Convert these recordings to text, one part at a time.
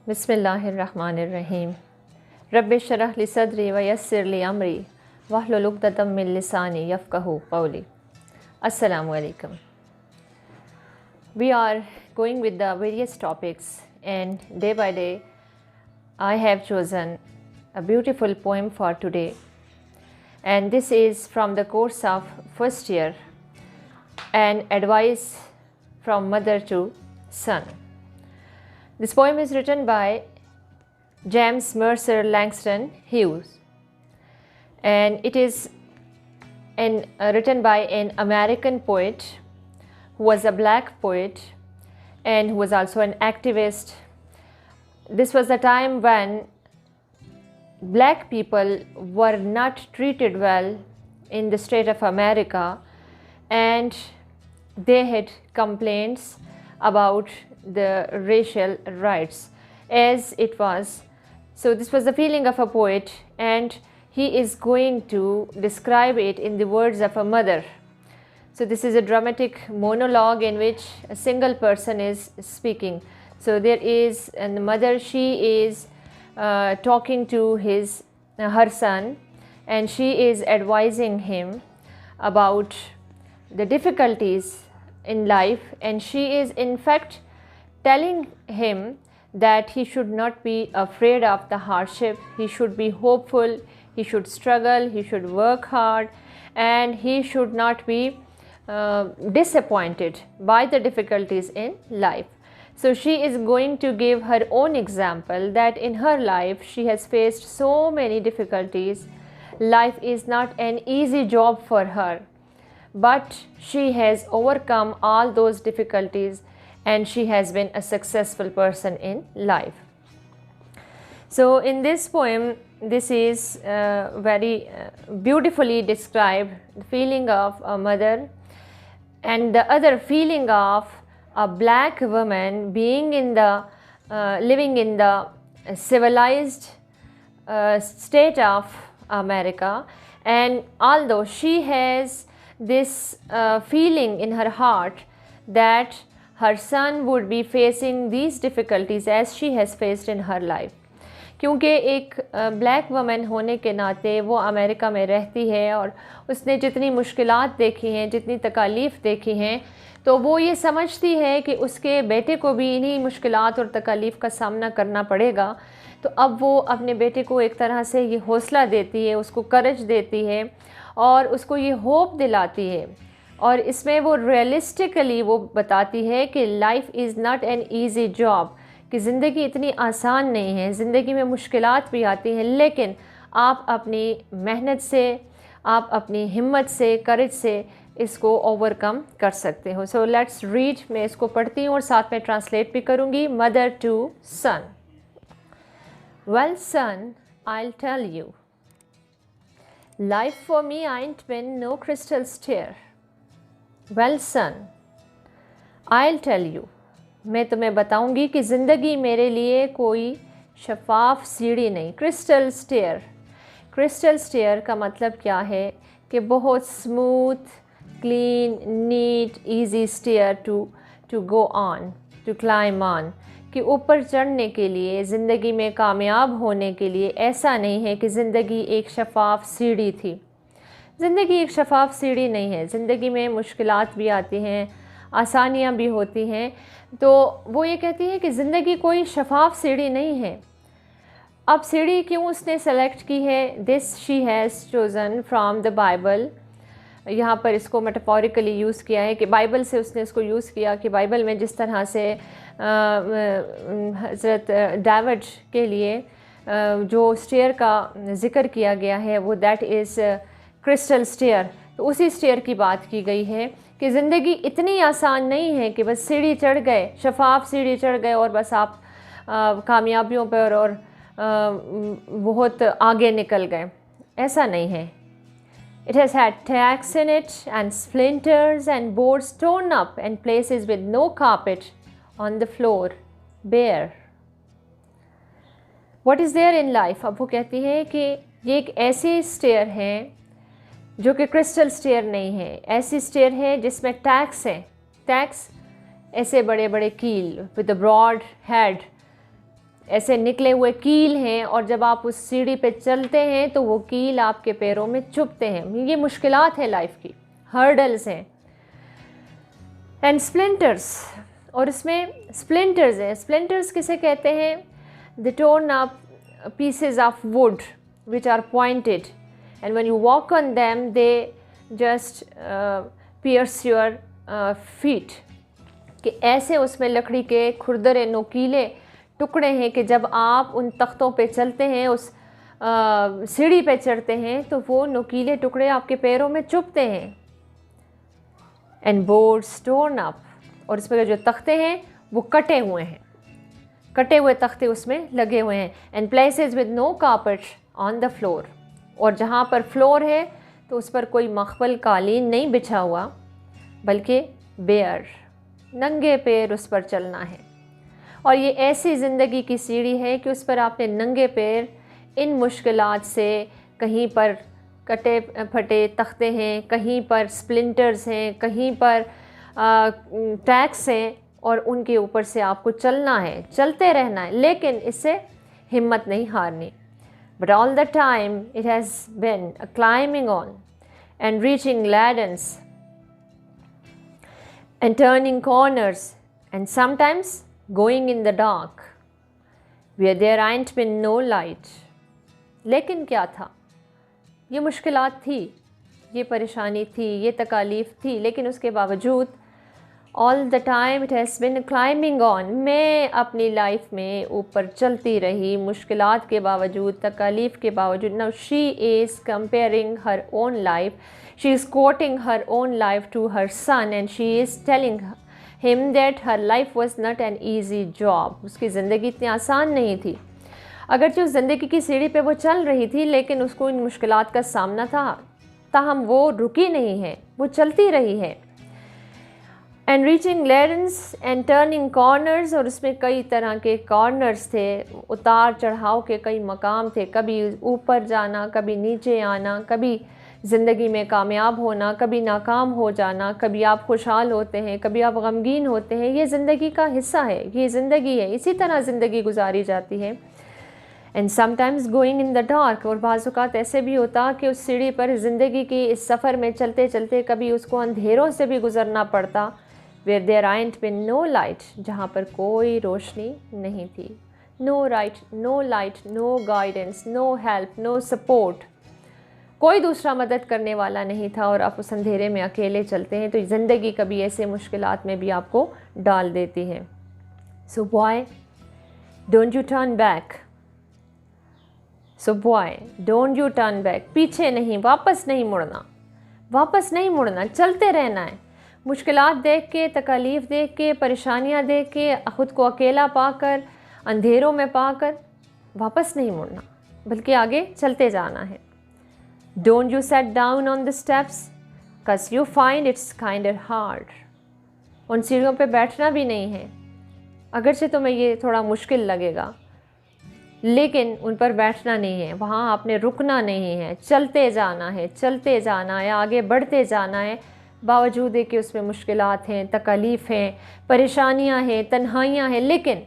बिस्मिल्लाहिर्रहमानिर्रहीम। रब्बि शरह ली सदरी व यस्सिर ली अमरी वहलुल उक़दतम मिन लिसानी यफ़क़हू क़ौली। Assalamu alaikum. We are going with the various topics, and day by day I have chosen a beautiful poem for today, and this is from the course of first year, an advice from mother to son. This poem is written by James Mercer Langston Hughes, and it is written by an American poet who was a black poet and who was also an activist. This was the time when black people were not treated well in the state of America, and they had complaints about the racial rights as it was. So this was the feeling of a poet, and he is going to describe it in the words of a mother. So this is a dramatic monologue in which a single person is speaking. So there is a mother, she is talking to her son, and she is advising him about the difficulties in life, and she is in fact telling him that he should not be afraid of the hardship, he should be hopeful, he should struggle, he should work hard, and he should not be disappointed by the difficulties in life. So she is going to give her own example that in her life she has faced so many difficulties. Life is not an easy job for her, but she has overcome all those difficulties and she has been a successful person in life. So in this poem, this is very beautifully described, the feeling of a mother and the other feeling of a black woman being in the living in the civilized state of America, and although she has this feeling in her heart that her son would be facing these difficulties as she has faced in her life, क्योंकि एक black women होने के नाते वो America में रहती है और उसने जितनी मुश्किलात देखी हैं, जितनी तकालीफ़ देखी हैं, तो वो ये समझती है कि उसके बेटे को भी इन्हीं मुश्किलात और तकालीफ़ का सामना करना पड़ेगा। तो अब वो अपने बेटे को एक तरह से ये हौसला देती है, उसको करज देती है और उसको ये होप दिलाती है, और इसमें वो रियलिस्टिकली वो बताती है कि life is not an easy job, कि ज़िंदगी इतनी आसान नहीं है, ज़िंदगी में मुश्किलात भी आती हैं, लेकिन आप अपनी मेहनत से, आप अपनी हिम्मत से, करेज से इसको ओवरकम कर सकते हो। सो लेट्स रीड, मैं इसको पढ़ती हूँ और साथ में ट्रांसलेट भी करूँगी। Mother to son. Well son, I'll tell you, life for me ain't been no crystal stair. Well son, I'll tell you, मैं तुम्हें बताऊंगी कि ज़िंदगी मेरे लिए कोई शफाफ सीढ़ी नहीं। क्रिस्टल स्टेयर, क्रिस्टल स्टेयर का मतलब क्या है कि बहुत smooth, clean, neat, easy stair to go on, to climb on, कि ऊपर चढ़ने के लिए, ज़िंदगी में कामयाब होने के लिए ऐसा नहीं है कि ज़िंदगी एक शफाफ सीढ़ी थी। ज़िंदगी एक शफाफ सीढ़ी नहीं है, ज़िंदगी में मुश्किलात भी आती हैं, आसानियाँ भी होती हैं। तो वो ये कहती है कि ज़िंदगी कोई शफाफ सीढ़ी नहीं है। अब सीढ़ी क्यों उसने सेलेक्ट की है? This she has chosen from the Bible. यहाँ पर इसको मेटाफोरिकली यूज़ किया है कि बाइबल से उसने इसको यूज़ किया कि बाइबल में जिस तरह से हज़रत डेविड के लिए जो स्टेयर का ज़िक्र किया गया है वो दैट इज़ क्रिस्टल स्टेयर, तो उसी स्टेयर की बात की गई है कि ज़िंदगी इतनी आसान नहीं है कि बस सीढ़ी चढ़ गए, शफाफ सीढ़ी चढ़ गए और बस आप कामयाबियों पर और बहुत आगे निकल गए, ऐसा नहीं है। It has had cracks in it and splinters and boards torn up and places with no carpet on the floor, bare. What is there in life? अब वो कहती है कि ये एक ऐसी स्टेयर है जो कि क्रिस्टल स्टेयर नहीं है, ऐसी स्टेयर है जिसमें टैक्स है, टैक्स ऐसे बड़े बड़े कील विद अ ब्रॉड हेड, ऐसे निकले हुए कील हैं, और जब आप उस सीढ़ी पे चलते हैं तो वो कील आपके पैरों में चुभते हैं। ये मुश्किलात है लाइफ की, हर्डल्स हैं। एंड स्प्लिंटर्स, और इसमें स्प्लिंटर्स हैं। स्प्लिंटर्स किसे कहते हैं? The torn up pieces of wood which are pointed, and when you walk on them they just pierce your feet। कि ऐसे उसमें लकड़ी के खुरदरे नोकीले टुकड़े हैं कि जब आप उन तख्तों पे चलते हैं, उस सीढ़ी पे चढ़ते हैं, तो वो नोकीले टुकड़े आपके पैरों में चुभते हैं। एंड बोर्ड्स टोर्न अप, और इसमें जो तख्ते हैं वो कटे हुए हैं, कटे हुए तख्ते उसमें लगे हुए हैं। And places with no carpet on the floor, और जहाँ पर फ्लोर है तो उस पर कोई मखमल कालीन नहीं बिछा हुआ, बल्कि बेयर, नंगे पैर उस पर चलना है। और ये ऐसी ज़िंदगी की सीढ़ी है कि उस पर आपने नंगे पैर इन मुश्किलात से, कहीं पर कटे फटे तख्ते हैं, कहीं पर स्प्लिंटर्स हैं, कहीं पर टैक्स हैं, और उनके ऊपर से आपको चलना है, चलते रहना है, लेकिन इससे हिम्मत नहीं हारनी। But all the time it has been a climbing on and reaching landings and turning corners and sometimes going in the dark where there ain't been no light. लेकिन क्या था? ये मुश्किलात थी, ये परेशानी थी, ये तकालीफ थी, लेकिन उसके बावजूद all the time it has bin climbing on, मैं अपनी लाइफ में ऊपर चलती रही, मुश्किलात के बावजूद, तकालीफ के बावजूद। Now she is comparing her own life, she is quoting her own life to her son, and she is telling him that her life was not an easy job. उसकी ज़िंदगी इतनी आसान नहीं थी। अगरचे उस ज़िंदगी की सीढ़ी पे वो चल रही थी, लेकिन उसको इन मुश्किलात का सामना था, ताहम वो रुकी नहीं है, वो चलती रही है। And reaching landings and turning corners, और उसमें कई तरह के कॉर्नर्स थे, उतार चढ़ाव के कई मकाम थे, कभी ऊपर जाना, कभी नीचे आना, कभी ज़िंदगी में कामयाब होना, कभी नाकाम हो जाना, कभी आप खुशहाल होते हैं, कभी आप गमगीन होते हैं। ये ज़िंदगी का हिस्सा है, ये ज़िंदगी है, इसी तरह ज़िंदगी गुजारी जाती है। And sometimes going in the dark, और बाज़ औक़ात ऐसे भी होता कि उस सीढ़ी पर ज़िंदगी की इस सफ़र में चलते चलते कभी उसको अंधेरों से भी गुज़रना पड़ता, where there ain't been no light, जहाँ पर कोई रोशनी नहीं थी। No light, no guidance, no help, no support, कोई दूसरा मदद करने वाला नहीं था, और आप उस अंधेरे में अकेले चलते हैं। तो ज़िंदगी कभी ऐसे मुश्किलात में भी आपको डाल देती है। सो boy don't U turn back, so boy don't U turn back, पीछे नहीं, वापस नहीं मुड़ना, वापस नहीं मुड़ना, चलते रहना है। मुश्किलात देख के, तकालीफ देख के, परेशानियाँ देख के, ख़ुद को अकेला पाकर, अंधेरों में पाकर वापस नहीं मुड़ना, बल्कि आगे चलते जाना है। Don't you sit down on the steps, cause you find it's kind of hard। उन सीढ़ियों पे बैठना भी नहीं है, अगरचे तुम्हें ये थोड़ा मुश्किल लगेगा, लेकिन उन पर बैठना नहीं है, वहाँ आपने रुकना नहीं है, चलते जाना है, चलते जाना है, आगे बढ़ते जाना है। बावजूद है कि उसमें मुश्किलात हैं, तकालीफ हैं, परेशानियाँ हैं, तन्हाइयाँ हैं, लेकिन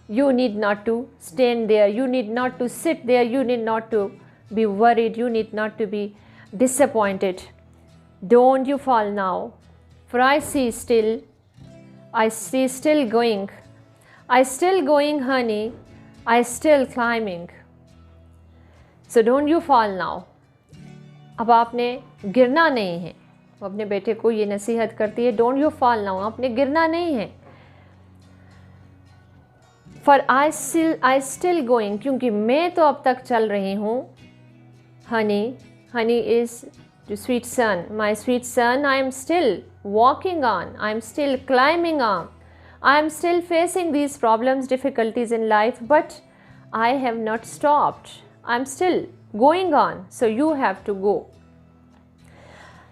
you need not to stand there, you need not to sit there, you need not to be worried, you need not to be disappointed। Don't you fall now, for I see still going, I still going honey, I still climbing। So don't you fall now। अब आपने गिरना नहीं है। वो अपने बेटे को ये नसीहत करती है, डोंट यू फॉल नाउ, आपने गिरना नहीं है। For I still going, क्योंकि मैं तो अब तक चल रही हूँ। Honey is the sweet son, my sweet son, I am still walking on, I am still climbing on, I am still facing these problems, difficulties in life, but I have not stopped, I am still going on, so you have to go।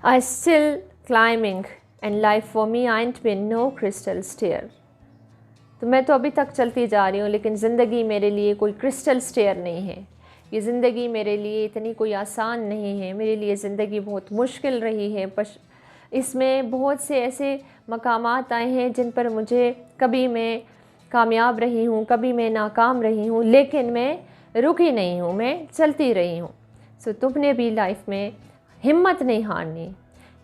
I still climbing, and life for me ain't been no crystal stair। तो मैं तो अभी तक चलती जा रही हूँ, लेकिन ज़िंदगी मेरे लिए कोई क्रिस्टल स्टेयर नहीं है। ये ज़िंदगी मेरे लिए इतनी कोई आसान नहीं है, मेरे लिए ज़िंदगी बहुत मुश्किल रही है। इसमें बहुत से ऐसे मकामात आए हैं जिन पर मुझे कभी मैं कामयाब रही हूँ, कभी मैं नाकाम रही हूँ, लेकिन मैं रुकी नहीं हूँ, मैं चलती रही हूँ। सो तुमने भी लाइफ में हिम्मत नहीं हारनी।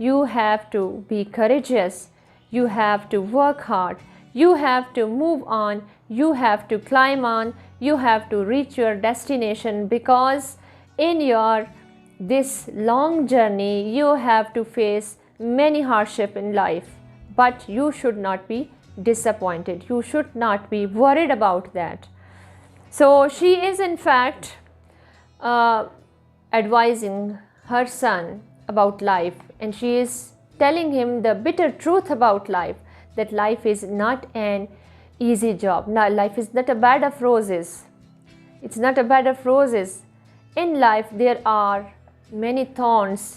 You have to be courageous, you have to work hard, you have to move on, you have to climb on, you have to reach your destination, because in your this long journey you have to face many hardship in life, but you should not be disappointed, you should not be worried about that. So she is in fact advising her son about life, and she is telling him the bitter truth about life, that life is not an easy job. Life is not a bed of roses. It's not a bed of roses. In life there are many thorns.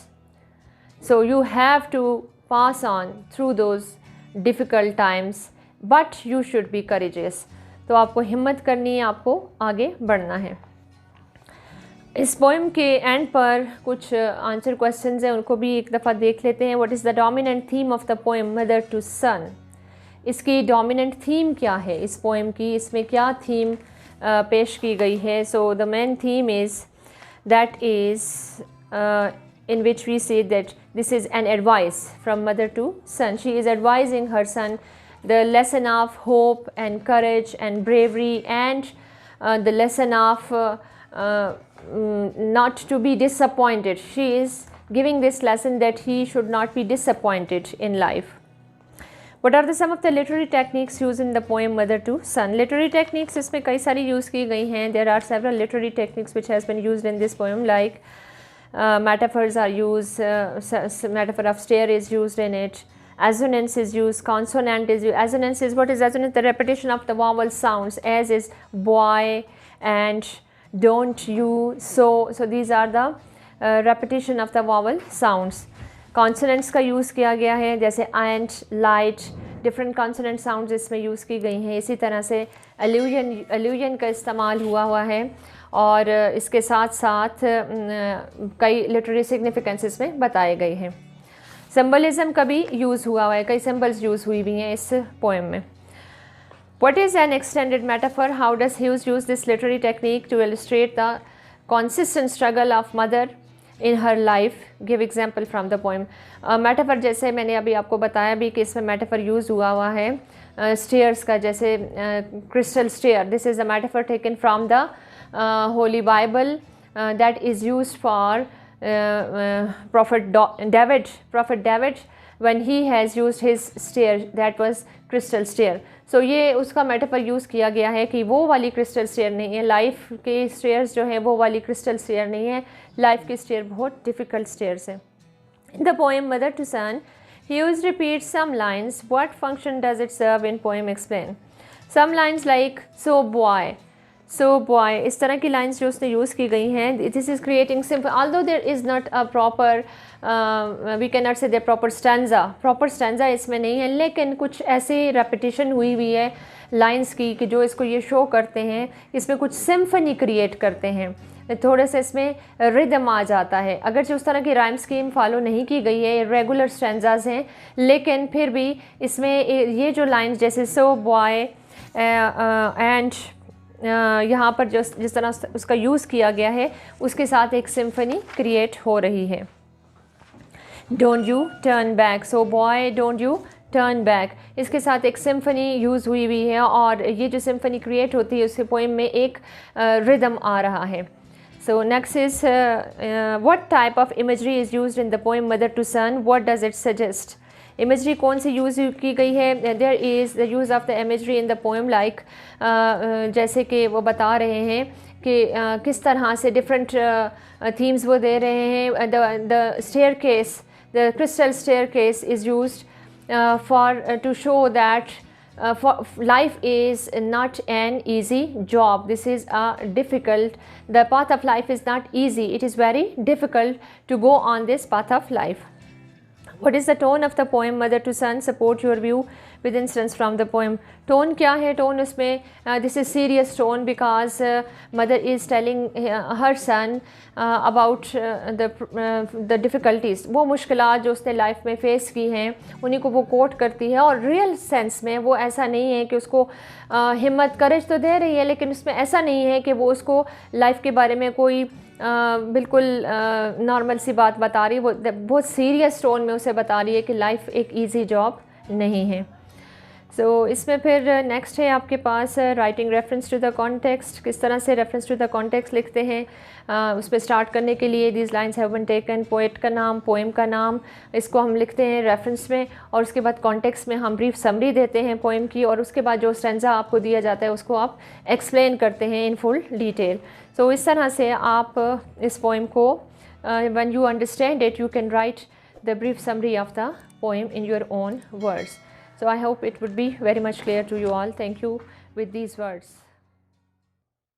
So you have to pass on through those difficult times, but you should be courageous. तो आपको हिम्मत करनी है, आपको आगे बढ़ना है। इस पोएम के एंड पर कुछ आंसर क्वेश्चंस हैं, उनको भी एक दफ़ा देख लेते हैं। What is the dominant theme of the poem mother to son? इसकी डोमिनेंट थीम क्या है इस पोएम की, इसमें क्या थीम पेश की गई है? So the main theme is that is in which we say that this is an advice from mother to son. She is advising her son the lesson of hope and courage and bravery, and the lesson of not to be disappointed. She is giving this lesson that he should not be disappointed in life. What are the some of the literary techniques used in the poem Mother to Son? Literary techniques इसमें कई सारी use की गई हैं. There are several literary techniques which has been used in this poem, like metaphors are used, metaphor of stair is used in it, assonance is used, consonant is used. Assonance is, what is assonance? The repetition of the vowel sounds, as is boy and don't, you, so these are the repetition of the vowel sounds. Consonants का use किया गया है, जैसे and, light, different consonant sounds इसमें use की गई हैं. इसी तरह से allusion का इस्तेमाल हुआ है, और इसके साथ साथ कई लिटरेरी सिग्निफिकेंस इसमें बताए गए हैं. सिंबलिज्म का भी यूज़ हुआ है, कई सिंबल्स यूज़ हुई भी हैं इस पोएम में. What is an extended metaphor? How does Hughes use this literary technique to illustrate the consistent struggle of mother in her life? Give example from the poem. Metaphor जैसे मैंने अभी आपको बताया भी कि इसमें metaphor यूज़ हुआ है stairs का, जैसे crystal stair. This is a metaphor taken from the Holy Bible that is used for Prophet David when he has used his stair, that was crystal stair. So ये उसका metaphor use किया गया है कि वो वाली क्रिस्टल स्टेयर नहीं है, लाइफ के स्टेयर्स जो हैं वो वाली क्रिस्टल स्टेयर नहीं है, लाइफ की स्टेयर बहुत डिफ़िकल्ट स्टेयर्स हैं. In the poem Mother to Son, Hughes repeats some lines. What function does it serve in poem? Explain. Some lines like so boy, इस तरह की लाइंस जो उसने यूज़ की गई हैं. This is creating simple, although there is not a proper, we can not say there proper stanza इसमें नहीं है, लेकिन कुछ ऐसे रेपिटेशन हुई है लाइंस की कि जो इसको ये शो करते हैं, इसमें कुछ सिम्फनी क्रिएट करते हैं, थोड़े से इसमें रिदम आ जाता है. अगर जो उस तरह की राइम स्कीम फॉलो नहीं की गई है, रेगुलर स्टैंजाज हैं, लेकिन फिर भी इसमें ये जो लाइंस जैसे सो बॉय एंड यहाँ पर जिस तरह उसका यूज़ किया गया है, उसके साथ एक सिम्फनी क्रिएट हो रही है. Don't U turn back, so boy don't U turn back, इसके साथ एक सिम्फनी यूज़ हुई है, और ये जो सिम्फनी क्रिएट होती है उसके पोएम में एक रिदम आ रहा है. So next is what type of imagery is used in the poem mother to son? What does it suggest? Imagery कौन सी यूज़ की गई है? There is the use of the imagery in the poem, like जैसे कि वो बता रहे हैं कि किस तरह से डिफरेंट थीम्स वो दे रहे हैं. The staircase, the crystal staircase is used for to show that life is not an easy job. This is a difficult, the path of life is not easy, it is very difficult to go on this path of life. What is the tone of the poem Mother to Son? Support your view with instance from the poem. Tone क्या है? Tone उसमें this is serious tone because mother is telling her son about the difficulties. वो मुश्किलात जो उसने life में face की हैं उन्हीं को वो कोट करती है, और रियल सेंस में वो ऐसा नहीं है कि उसको हिम्मत करेज तो दे रही है, लेकिन उसमें ऐसा नहीं है कि वो उसको लाइफ के बारे में कोई बिल्कुल नॉर्मल सी बात बता रही है। वो बहुत सीरियस टोन में उसे बता रही है कि लाइफ एक इजी जॉब नहीं है। सो इसमें फिर नेक्स्ट है आपके पास writing reference to the context. किस तरह से रेफरेंस टू द कॉन्टेक्स्ट लिखते हैं। उस पर स्टार्ट करने के लिए these lines have been taken, poet का नाम, पोएम का नाम, इसको हम लिखते हैं रेफरेंस में, और उसके बाद कॉन्टेक्स्ट में हम ब्रीफ समरी देते हैं पोएम की, और उसके बाद जो स्टैंजा आपको दिया जाता है उसको आप एक्सप्लेन करते हैं इन फुल डिटेल। सो इस तरह से आप इस पोएम को when you understand it, you can write the brief summary of the poem in your own words. So I hope it would be very much clear to you all. Thank you with these words.